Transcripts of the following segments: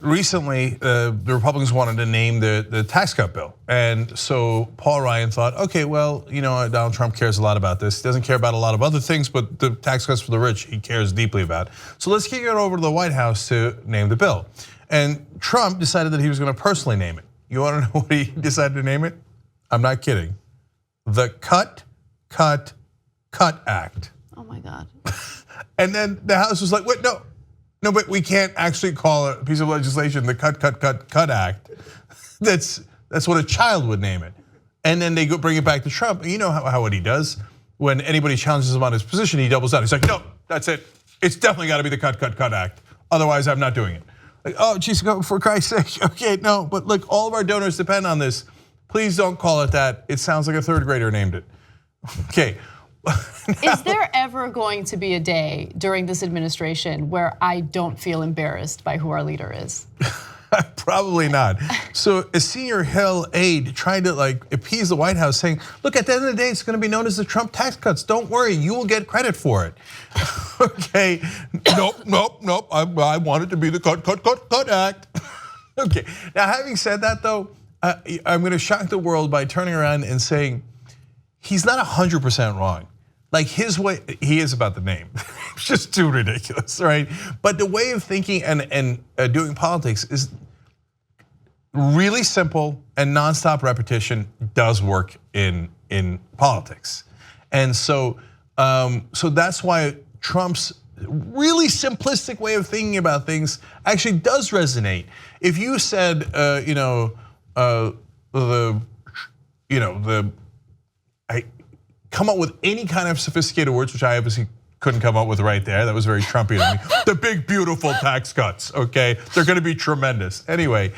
Recently, the Republicans wanted to name the tax cut bill. And so Paul Ryan thought, okay, well, Donald Trump cares a lot about this. He doesn't care about a lot of other things, but the tax cuts for the rich, he cares deeply about. So let's kick it over to the White House to name the bill. And Trump decided that he was gonna personally name it. You wanna know what he decided to name it? I'm not kidding. The Cut Act. Oh my God. And then the House was like, wait, no, but we can't actually call a piece of legislation the Cut Act. That's what a child would name it. And then they go bring it back to Trump. You know how what he does when anybody challenges him on his position, he doubles down. He's like, no, that's it. It's definitely got to be the Cut Act. Otherwise, I'm not doing it. Like, oh, geez, for Christ's sake. Okay, no, but look, all of our donors depend on this. Please don't call it that. It sounds like a third grader named it. Okay. Is there ever going to be a day during this administration where I don't feel embarrassed by who our leader is? Probably not. So a senior Hill aide tried to appease the White House saying, look, at the end of the day, it's gonna be known as the Trump tax cuts. Don't worry, you will get credit for it. Okay, nope, I want it to be the Cut Act. Okay, now having said that though, I'm gonna shock the world by turning around and saying, he's not 100% wrong. Like his way, he is about the name. It's just too ridiculous, right? But the way of thinking and doing politics is really simple, and nonstop repetition does work in politics. And so that's why Trump's really simplistic way of thinking about things actually does resonate. If you said, come up with any kind of sophisticated words, which I obviously couldn't come up with right there. That was very Trumpian of me. The big, beautiful tax cuts, okay? They're gonna be tremendous. Anyway,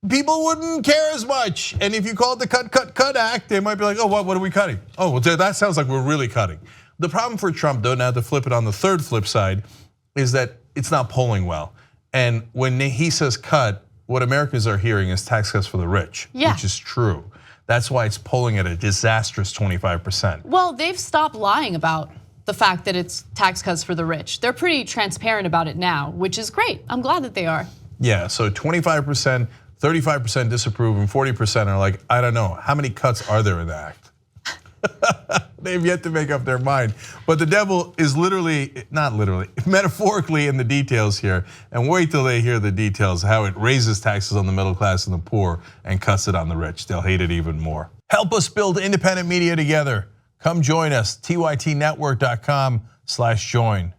people wouldn't care as much. And if you call it the Cut Act, they might be like, oh, what are we cutting? Oh, well, that sounds like we're really cutting. The problem for Trump, though, now to flip it on the third flip side, is that it's not polling well. And when he says cut, what Americans are hearing is tax cuts for the rich, which is true. That's why it's polling at a disastrous 25%. Well, they've stopped lying about the fact that it's tax cuts for the rich. They're pretty transparent about it now, which is great. I'm glad that they are. Yeah, so 25%, 35% disapprove, and 40% are like, I don't know, how many cuts are there in the act? They've yet to make up their mind. But the devil is not literally, metaphorically in the details here. And wait till they hear the details, how it raises taxes on the middle class and the poor and cuts it on the rich. They'll hate it even more. Help us build independent media together. Come join us, tytnetwork.com/join.